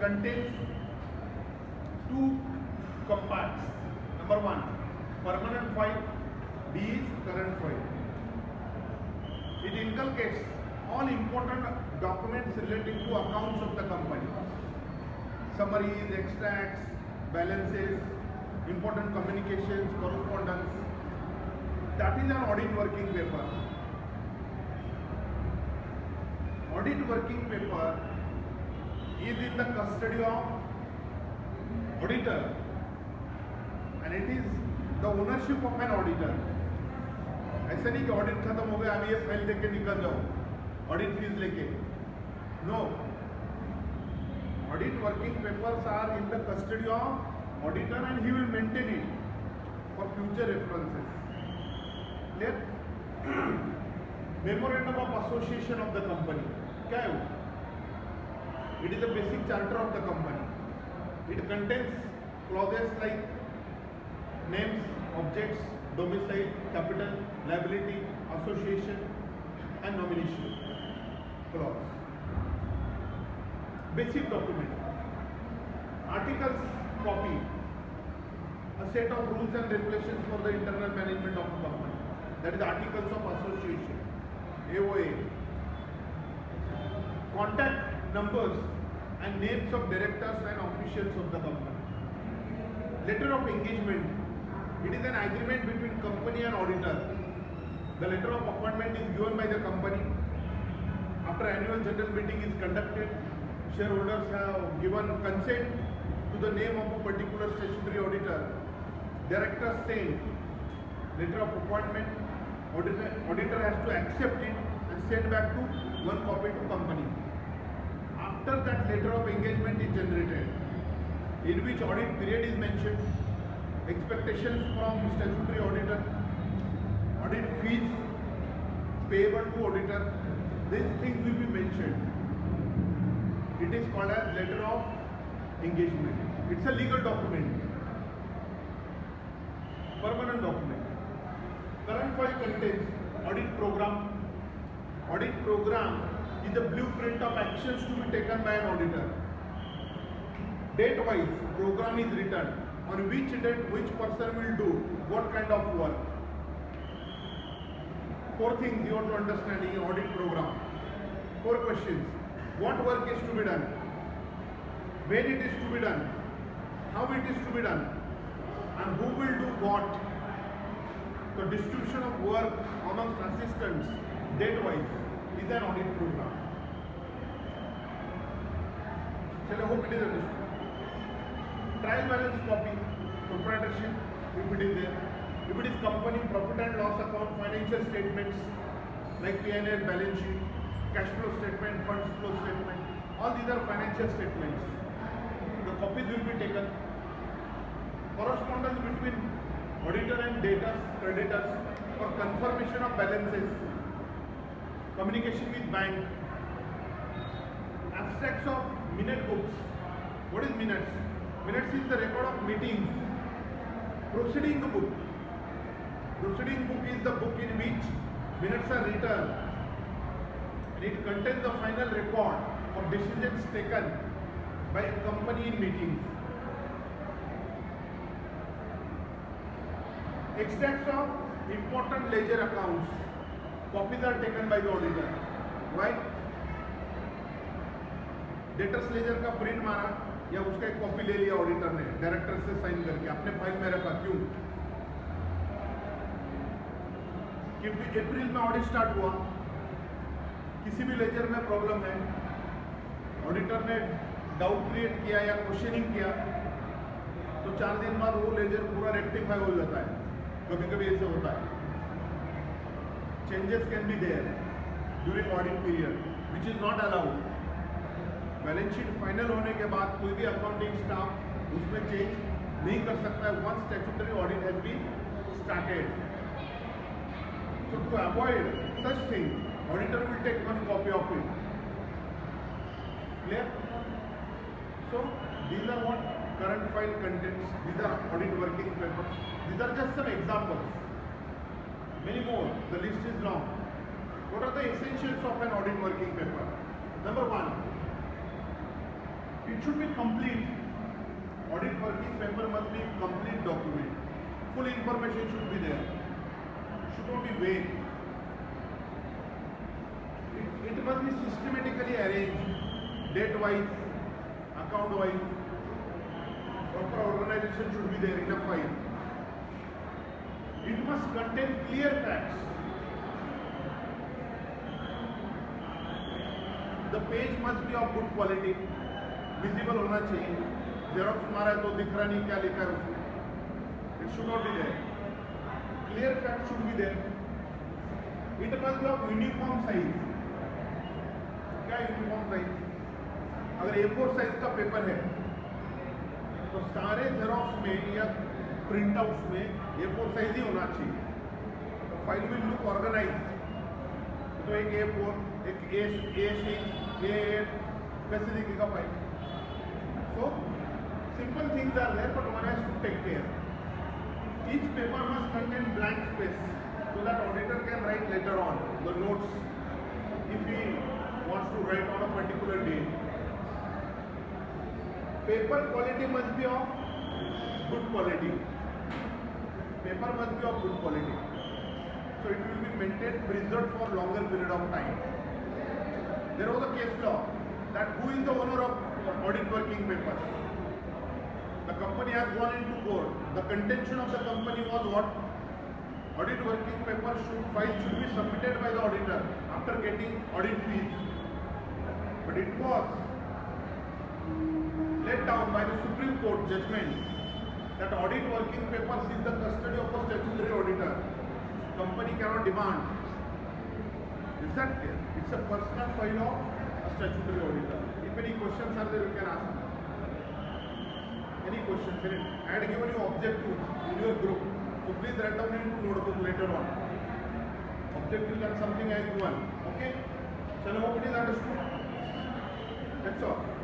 contains two comparts. Number one, permanent file. B is current file. It inculcates all important documents relating to accounts of the company. Summaries, extracts, balances, important communications, correspondence. That is an audit working paper. Audit working paper is in the custody of auditor, and it is the ownership of an auditor. ऐसा नहीं कि audit खत्म हो गया अभी ये file देके निकल जाओ ऑडिट फीस लेके. No, audit working papers are in the custody of auditor and he will maintain it for future references. Clear? Memorandum of association of the company क्या है वो? It is the basic charter of the company. It contains clauses like names, objects, domicile, capital, liability, association and nomination clause. Basic document. Articles copy. A set of rules and regulations for the internal management of the company. That is articles of association. AOA. Contact numbers and names of directors and officials of the company. Letter of engagement. It is an agreement between company and auditor. The letter of appointment is given by the company. After annual general meeting is conducted, shareholders have given consent to the name of a particular statutory auditor. Directors send letter of appointment. Auditor has to accept it and send back to one copy to company. After that letter of engagement is generated, in which audit period is mentioned, expectations from statutory auditor, audit fees payable to auditor, these things will be mentioned. It is called as letter of engagement. It's a legal document. Permanent document. Current file contains audit program. Audit program is the blueprint of actions to be taken by an auditor. Date wise program is written. On which date which person will do what kind of work. 4 things you have to understand in audit program. 4 questions. What work is to be done? When it is to be done? How it is to be done? And who will do what? The distribution of work amongst assistants, date wise, is an audit program. So I hope it is understood. Trial balance copy, proprietorship, if it is there. If it is company, profit and loss account, financial statements like P&L, balance sheet, cash flow statement, funds flow statement, all these are financial statements. The copies will be taken. Correspondence between auditor and debtors, creditors for confirmation of balances. Communication with bank. Abstracts of minute books. What is minutes? Minutes is the record of meetings. Proceeding book. Proceeding book is the book in which minutes are written. And it contains the final record of decisions taken by a company in meetings. Extracts of important ledger accounts. Copies are taken by the auditor. Why? Debtors ledger का print मारा या उसका एक copy ले लिया auditor ने director से sign करके अपने फाइल में रखा. क्यों? क्योंकि अप्रैल में ऑडिट स्टार्ट हुआ, किसी भी लेजर में प्रॉब्लम है, ऑडिटर ने डाउट क्रिएट किया या क्वेश्चनिंग किया तो 4 दिन बाद वो लेजर पूरा रेक्टिफाई हो जाता है. कभी कभी ऐसे होता है. Changes can be there during audit period which is not allowed. Balance sheet final होने के बाद कोई भी अकाउंटिंग स्टाफ उसमें चेंज नहीं कर सकता है once statutory audit has been started. So to avoid such thing, auditor will take one copy of it. Clear? So these are what current file contains. These are audit working papers. These are just some examples. Many more. The list is long. What are the essentials of an audit working paper? Number one, It should be complete. Audit working paper must be complete document. Full information should be there. Should not be vague. It must be systematically arranged, date-wise, account-wise. Proper organization should be there in a file. It must contain clear facts. The page must be of good quality. Visible होना चाहिए. Xerox मारा है तो दिख रहा नहीं क्या लिखा है उसमें. It should not be there. Clear facts should be there. It must be of uniform size. क्या यूनिफॉर्म साइज? अगर A4 साइज का पेपर है तो सारे जेरोक्स में या प्रिंट आउट्स में A4 साइज ही होना चाहिए. तो फाइल विल लुक ऑर्गेनाइज. तो एक A4, एक A6, A8 कैसे दिखेगा file? So simple things are there, but one has to take care. Each paper must contain blank space so that auditor can write later on the notes if he wants to write on a particular day. Paper quality must be of good quality. Paper must be of good quality. So it will be maintained, preserved for longer period of time. There was a case law that who is the owner of audit working paper? The company has gone into court. The contention of the company was what? Audit working paper file should be submitted by the auditor after getting audit fees. But it was let down by the Supreme Court judgment that audit working papers is the custody of a statutory auditor. Company cannot demand. Is that clear? It's a personal file of a statutory auditor. If any questions are there, you can ask. Any questions? I had given you objectives in your group. So please write down into notebook later on. Objective and something I given. Okay? Shall I hope it is understood? That's all.